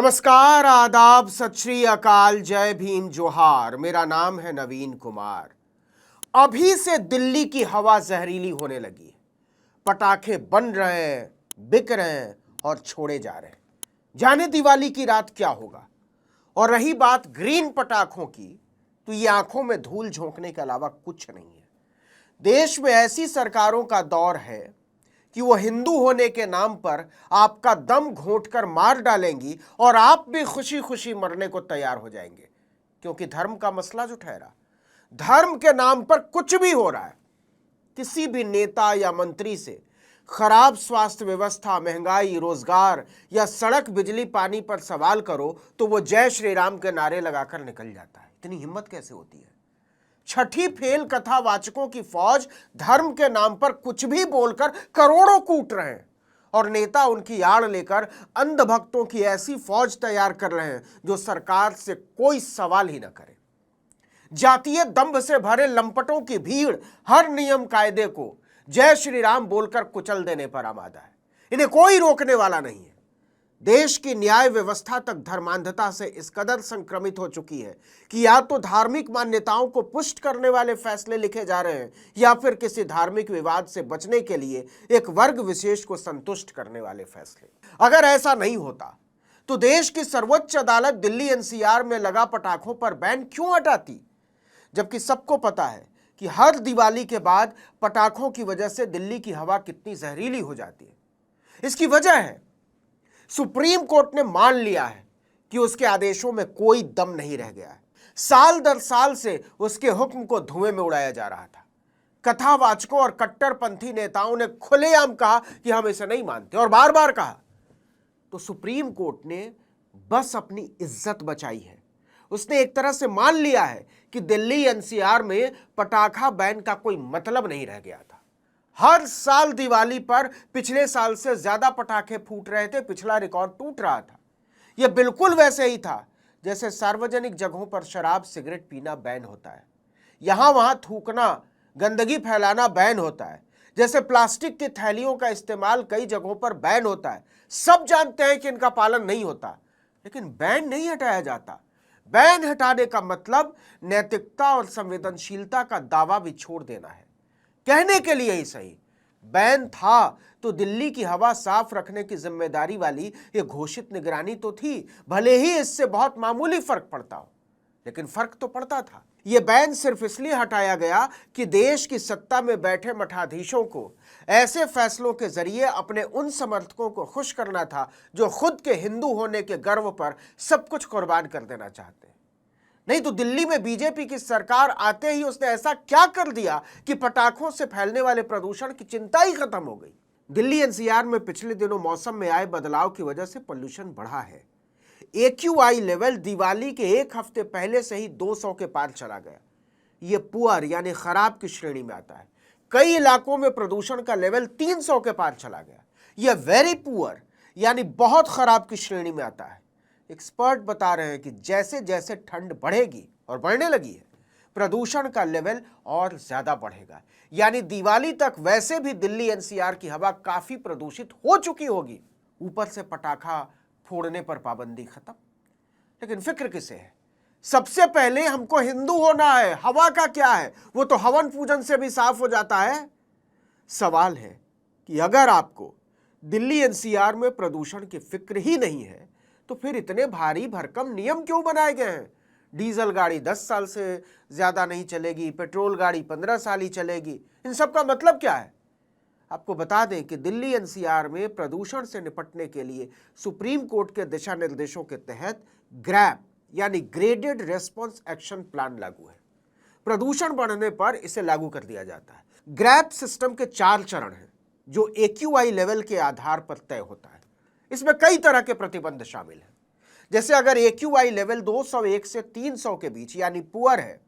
नमस्कार, आदाब, सत श्री अकाल, जय भीम, जोहार। मेरा नाम है नवीन कुमार। अभी से दिल्ली की हवा जहरीली होने लगी है। पटाखे बन रहे हैं, बिक रहे हैं और छोड़े जा रहे हैं। जाने दिवाली की रात क्या होगा। और रही बात ग्रीन पटाखों की, तो ये आंखों में धूल झोंकने के अलावा कुछ नहीं है। देश में ऐसी सरकारों का दौर है कि वो हिंदू होने के नाम पर आपका दम घोंटकर मार डालेंगी और आप भी खुशी खुशी मरने को तैयार हो जाएंगे, क्योंकि धर्म का मसला जो ठहरा, धर्म के नाम पर कुछ भी हो रहा है। किसी भी नेता या मंत्री से खराब स्वास्थ्य व्यवस्था, महंगाई, रोजगार या सड़क, बिजली, पानी पर सवाल करो तो वो जय श्री राम के नारे लगाकर निकल जाता है। इतनी हिम्मत कैसे होती है। छठी फेल कथावाचकों की फौज धर्म के नाम पर कुछ भी बोलकर करोड़ों कूट रहे हैं और नेता उनकी आड़ लेकर अंधभक्तों की ऐसी फौज तैयार कर रहे हैं जो सरकार से कोई सवाल ही न करे। जातीय दंभ से भरे लंपटों की भीड़ हर नियम कायदे को जय श्री राम बोलकर कुचल देने पर आमादा है। इन्हें कोई रोकने वाला नहीं है। देश की न्याय व्यवस्था तक धर्मांधता से इस कदर संक्रमित हो चुकी है कि या तो धार्मिक मान्यताओं को पुष्ट करने वाले फैसले लिखे जा रहे हैं या फिर किसी धार्मिक विवाद से बचने के लिए एक वर्ग विशेष को संतुष्ट करने वाले फैसले। अगर ऐसा नहीं होता तो देश की सर्वोच्च अदालत दिल्ली एनसीआर में लगा पटाखों पर बैन क्यों हटाती, जबकि सबको पता है कि हर दिवाली के बाद पटाखों की वजह से दिल्ली की हवा कितनी जहरीली हो जाती है। इसकी वजह है सुप्रीम कोर्ट ने मान लिया है कि उसके आदेशों में कोई दम नहीं रह गया है। साल दर साल से उसके हुक्म को धुएं में उड़ाया जा रहा था। कथावाचकों और कट्टरपंथी नेताओं ने खुलेआम कहा कि हम इसे नहीं मानते और बार बार कहा, तो सुप्रीम कोर्ट ने बस अपनी इज्जत बचाई है। उसने एक तरह से मान लिया है कि दिल्ली एनसीआर में पटाखा बैन का कोई मतलब नहीं रह गया था। हर साल दिवाली पर पिछले साल से ज्यादा पटाखे फूट रहे थे, पिछला रिकॉर्ड टूट रहा था। यह बिल्कुल वैसे ही था जैसे सार्वजनिक जगहों पर शराब, सिगरेट पीना बैन होता है, यहां वहां थूकना, गंदगी फैलाना बैन होता है, जैसे प्लास्टिक की थैलियों का इस्तेमाल कई जगहों पर बैन होता है। सब जानते हैं कि इनका पालन नहीं होता, लेकिन बैन नहीं हटाया जाता। बैन हटाने का मतलब नैतिकता और संवेदनशीलता का दावा भी छोड़ देना है। कहने के लिए ही सही, बैन था तो दिल्ली की हवा साफ रखने की जिम्मेदारी वाली ये घोषित निगरानी तो थी, भले ही इससे बहुत मामूली फर्क पड़ता हो, लेकिन फर्क तो पड़ता था। यह बैन सिर्फ इसलिए हटाया गया कि देश की सत्ता में बैठे मठाधीशों को ऐसे फैसलों के जरिए अपने उन समर्थकों को खुश करना था जो खुद के हिंदू होने के गर्व पर सब कुछ कुर्बान कर देना चाहते हैं। नहीं तो दिल्ली में बीजेपी की सरकार आते ही उसने ऐसा क्या कर दिया कि पटाखों से फैलने वाले प्रदूषण की चिंता ही खत्म हो गई। दिल्ली एनसीआर में पिछले दिनों मौसम में आए बदलाव की वजह से पोल्यूशन बढ़ा है। AQI लेवल दिवाली के एक हफ्ते पहले से ही 200 के पार चला गया। यह पुअर यानी खराब की श्रेणी में आता है। कई इलाकों में प्रदूषण का लेवल 300 के पार चला गया। यह वेरी पुअर यानी बहुत खराब की श्रेणी में आता है। एक्सपर्ट बता रहे हैं कि जैसे जैसे ठंड बढ़ेगी और बढ़ने लगी है, प्रदूषण का लेवल और ज्यादा बढ़ेगा। यानी दिवाली तक वैसे भी दिल्ली एनसीआर की हवा काफी प्रदूषित हो चुकी होगी, ऊपर से पटाखा फोड़ने पर पाबंदी खत्म। लेकिन फिक्र किसे है? सबसे पहले हमको हिंदू होना है। हवा का क्या है, वो तो हवन पूजन से भी साफ हो जाता है। सवाल है कि अगर आपको दिल्ली एनसीआर में प्रदूषण की फिक्र ही नहीं है तो फिर इतने भारी भरकम नियम क्यों बनाए गए हैं? डीजल गाड़ी 10 साल से ज्यादा नहीं चलेगी, पेट्रोल गाड़ी 15 साल ही चलेगी। इन सब का मतलब क्या है? आपको बता दें कि दिल्ली एनसीआर में प्रदूषण से निपटने के लिए सुप्रीम कोर्ट के दिशा निर्देशों के तहत ग्रैप यानी ग्रेडेड रेस्पॉन्स एक्शन प्लान लागू है। प्रदूषण बढ़ने पर इसे लागू कर दिया जाता है। ग्रैप सिस्टम के 4 चरण हैं जो AQI लेवल के आधार पर तय होता है। इसमें कई तरह के प्रतिबंध शामिल हैं। जैसे अगर AQI लेवल 201 से 300 के बीच यानी पुअर है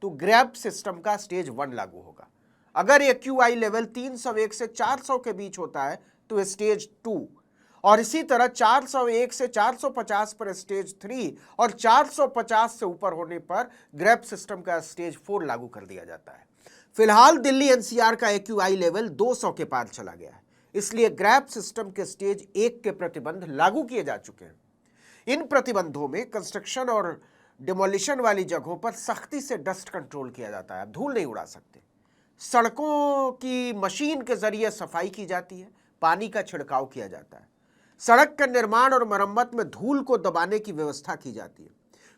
तो ग्रैप सिस्टम का स्टेज 1 लागू होगा। अगर AQI लेवल 301 से 400 के बीच होता है तो स्टेज 2, और इसी तरह 401 से 450 पर स्टेज 3 और 450 से ऊपर होने पर ग्रैप सिस्टम का स्टेज 4 लागू कर दिया जाता है। फिलहाल दिल्ली एनसीआर का AQI लेवल 200 के पार चला गया है, इसलिए ग्रैप सिस्टम के स्टेज 1 के प्रतिबंध लागू किए जा चुके हैं। इन प्रतिबंधों में कंस्ट्रक्शन और डिमोलिशन वाली जगहों पर सख्ती से डस्ट कंट्रोल किया जाता है। आप धूल नहीं उड़ा सकते। सड़कों की मशीन के जरिए सफाई की जाती है, पानी का छिड़काव किया जाता है। सड़क के निर्माण और मरम्मत में धूल को दबाने की व्यवस्था की जाती है।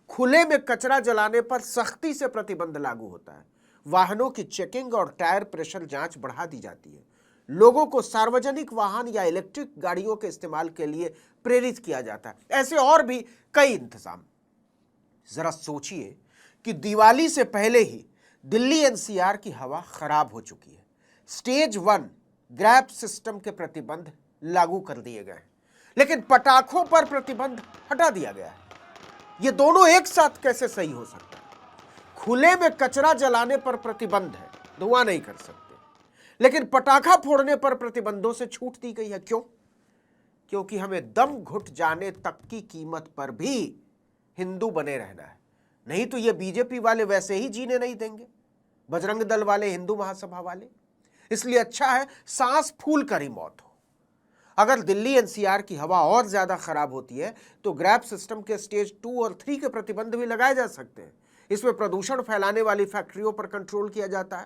खुले में कचरा जलाने पर सख्ती से प्रतिबंध लागू होता है। वाहनों की चेकिंग और टायर प्रेशर जांच बढ़ा दी जाती है। लोगों को सार्वजनिक वाहन या इलेक्ट्रिक गाड़ियों के इस्तेमाल के लिए प्रेरित किया जाता है। ऐसे और भी कई इंतजाम। जरा सोचिए कि दिवाली से पहले ही दिल्ली एनसीआर की हवा खराब हो चुकी है। स्टेज 1 ग्रैप सिस्टम के प्रतिबंध लागू कर दिए गए हैं, लेकिन पटाखों पर प्रतिबंध हटा दिया गया है। ये दोनों एक साथ कैसे सही हो सकता है? खुले में कचरा जलाने पर प्रतिबंध है, धुआं नहीं कर सकते, लेकिन पटाखा फोड़ने पर प्रतिबंधों से छूट दी गई है। क्यों? क्योंकि हमें दम घुट जाने तक की कीमत पर भी हिंदू बने रहना है। नहीं तो ये बीजेपी वाले वैसे ही जीने नहीं देंगे, बजरंग दल वाले, हिंदू महासभा वाले। इसलिए अच्छा है सांस फूल कर ही मौत हो। अगर दिल्ली एनसीआर की हवा और ज्यादा खराब होती है तो ग्रैप सिस्टम के स्टेज 2 और 3 के प्रतिबंध भी लगाए जा सकते हैं। इसमें प्रदूषण फैलाने वाली फैक्ट्रियों पर कंट्रोल किया जाता है।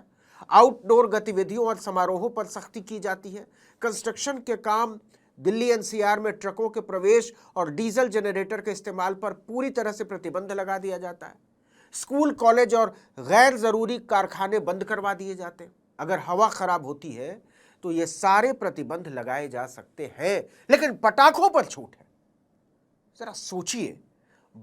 आउटडोर गतिविधियों और समारोहों पर सख्ती की जाती है। कंस्ट्रक्शन के काम, दिल्ली एनसीआर में ट्रकों के प्रवेश और डीजल जनरेटर के इस्तेमाल पर पूरी तरह से प्रतिबंध लगा दिया जाता है। स्कूल, कॉलेज और गैर जरूरी कारखाने बंद करवा दिए जाते हैं। अगर हवा खराब होती है तो ये सारे प्रतिबंध लगाए जा सकते हैं, लेकिन पटाखों पर छूट है। जरा सोचिए,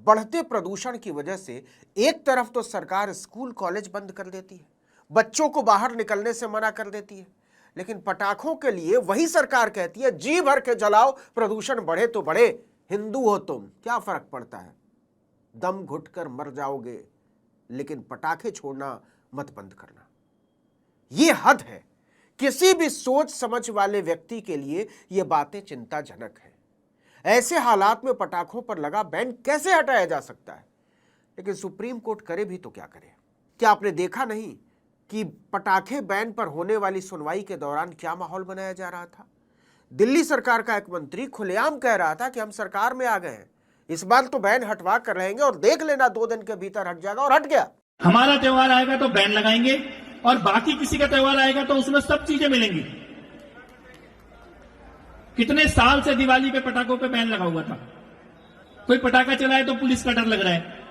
बढ़ते प्रदूषण की वजह से एक तरफ तो सरकार स्कूल, कॉलेज बंद कर देती है, बच्चों को बाहर निकलने से मना कर देती है, लेकिन पटाखों के लिए वही सरकार कहती है जी भर के जलाओ, प्रदूषण बढ़े तो बढ़े, हिंदू हो तुम, क्या फर्क पड़ता है, दम घुटकर मर जाओगे, लेकिन पटाखे छोड़ना मत बंद करना। यह हद है। किसी भी सोच समझ वाले व्यक्ति के लिए यह बातें चिंताजनक है। ऐसे हालात में पटाखों पर लगा बैन कैसे हटाया जा सकता है? लेकिन सुप्रीम कोर्ट करे भी तो क्या करे? क्या आपने देखा नहीं कि पटाखे बैन पर होने वाली सुनवाई के दौरान क्या माहौल बनाया जा रहा था? दिल्ली सरकार का एक मंत्री खुलेआम कह रहा था कि हम सरकार में आ गए हैं, इस बार तो बैन हटवा कर रहेंगे और देख लेना 2 दिन के भीतर हट जाएगा, और हट गया। हमारा त्योहार आएगा तो बैन लगाएंगे और बाकी किसी का त्योहार आएगा तो उसमें सब चीजें मिलेंगी। कितने साल से दिवाली पे पटाखों पे बैन लगा हुआ था। कोई पटाखा चलाए तो पुलिस का डर लग रहा है,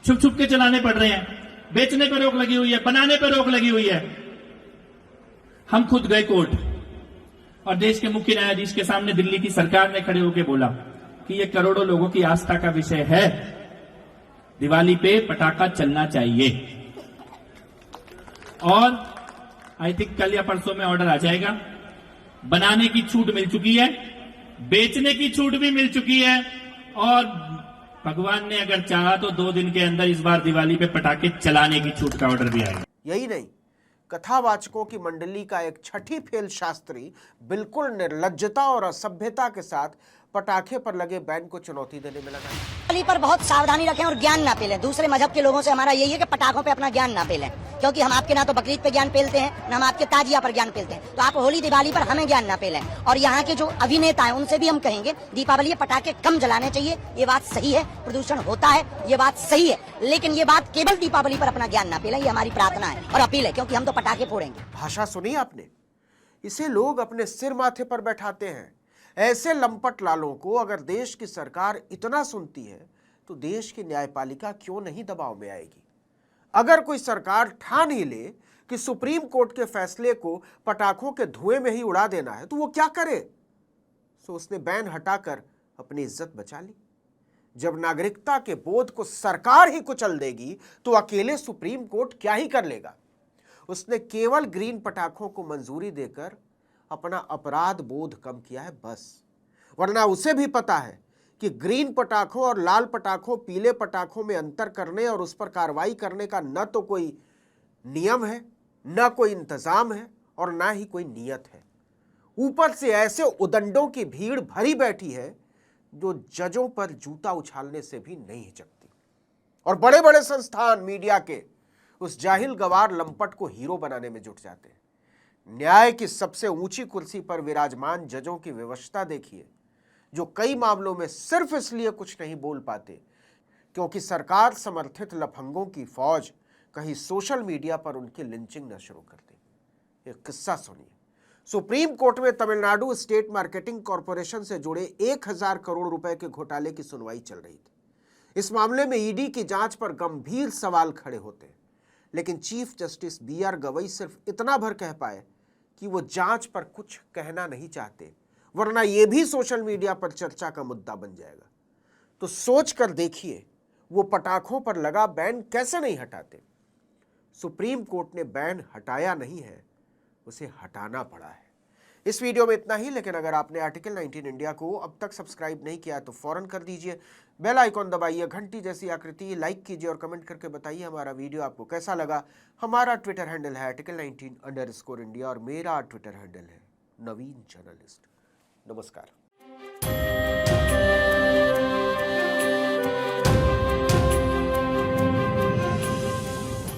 छुप छुप के चलाने पड़ रहे हैं, बेचने पर रोक लगी हुई है, बनाने पर रोक लगी हुई है। हम खुद गए कोर्ट और देश के मुख्य न्यायाधीश के सामने दिल्ली की सरकार ने खड़े होकर बोला कि यह करोड़ों लोगों की आस्था का विषय है, दिवाली पे पटाखा चलना चाहिए। और आई थिंक कल या परसों में ऑर्डर आ जाएगा। बनाने की छूट मिल चुकी है, बेचने की छूट भी मिल चुकी है, और भगवान ने अगर चाहा तो 2 दिन के अंदर इस बार दिवाली पे पटाखे चलाने की छूट का ऑर्डर भी आएगा। यही नहीं, कथावाचकों की मंडली का एक छठी फेल शास्त्री बिल्कुल निर्लज्जता और असभ्यता के साथ पटाखे पर लगे बैन को चुनौती देने में लगा। दिवाली पर बहुत सावधानी रखें और ज्ञान ना पेलें। दूसरे मजहब के लोगों से हमारा यही है कि पटाखों पे अपना ज्ञान ना पेलें, क्योंकि हम आपके ना तो बकरीद पे ज्ञान पेलते हैं, ना हम आपके ताजिया पर ज्ञान पेलते हैं। तो आप होली दिवाली पर हमें ज्ञान ना पेलें। और यहाँ के जो अभिनेता हैं उनसे भी हम कहेंगे दीपावली पटाखे कम जलाने चाहिए। ये बात सही है, प्रदूषण होता है, ये बात सही है, लेकिन ये बात केवल दीपावली पर अपना ज्ञान ना पेलें, ये हमारी प्रार्थना है और अपील है, क्योंकि हम तो पटाखे फोड़ेंगे। भाषा सुनी आपने? इसे लोग अपने सिर माथे पर बैठाते हैं। ऐसे लंपट लालों को अगर देश की सरकार इतना सुनती है तो देश की न्यायपालिका क्यों नहीं दबाव में आएगी? अगर कोई सरकार ठान ही ले कि सुप्रीम कोर्ट के फैसले को पटाखों के धुएं में ही उड़ा देना है तो वो क्या करे? तो उसने बैन हटाकर अपनी इज्जत बचा ली। जब नागरिकता के बोध को सरकार ही कुचल देगी तो अकेले सुप्रीम कोर्ट क्या ही कर लेगा? उसने केवल ग्रीन पटाखों को मंजूरी देकर अपना अपराध बोध कम किया है बस, वरना उसे भी पता है कि ग्रीन पटाखों और लाल पटाखों, पीले पटाखों में अंतर करने और उस पर कार्रवाई करने का न तो कोई नियम है, न कोई इंतजाम है और ना ही कोई नियत है। ऊपर से ऐसे उदंडों की भीड़ भरी बैठी है जो जजों पर जूता उछालने से भी नहीं हिचकती। और बड़े बड़े संस्थान मीडिया के उस जाहिल गवार लंपट को हीरो बनाने में जुट जाते हैं। न्याय की सबसे ऊंची कुर्सी पर विराजमान जजों की विवशता देखिए, जो कई मामलों में सिर्फ इसलिए कुछ नहीं बोल पाते क्योंकि सरकार समर्थित लफंगों की फौज कहीं सोशल मीडिया पर उनकी लिंचिंग न शुरू कर दे। एक किस्सा सुनिए। सुप्रीम कोर्ट में तमिलनाडु स्टेट मार्केटिंग कॉरपोरेशन से जुड़े 1000 करोड़ रुपए के घोटाले की सुनवाई चल रही थी। इस मामले में ईडी की जांच पर गंभीर सवाल खड़े होते हैं, लेकिन चीफ जस्टिस BR गवई सिर्फ इतना भर कह पाए कि वो जांच पर कुछ कहना नहीं चाहते, वरना यह भी सोशल मीडिया पर चर्चा का मुद्दा बन जाएगा। तो सोच कर देखिए, वो पटाखों पर लगा बैन कैसे नहीं हटाते। सुप्रीम कोर्ट ने बैन हटाया नहीं है, उसे हटाना पड़ा है। इस वीडियो में इतना ही, लेकिन अगर आपने आर्टिकल 19 इंडिया को अब तक सब्सक्राइब नहीं किया तो फौरन कर दीजिए। बेल आइकॉन दबाइए, घंटी जैसी आकृति, लाइक कीजिए और कमेंट करके बताइए हमारा वीडियो आपको कैसा लगा। हमारा ट्विटर हैंडल है article19_India और मेरा ट्विटर हैंडल है नवीन जर्नलिस्ट। नमस्कार।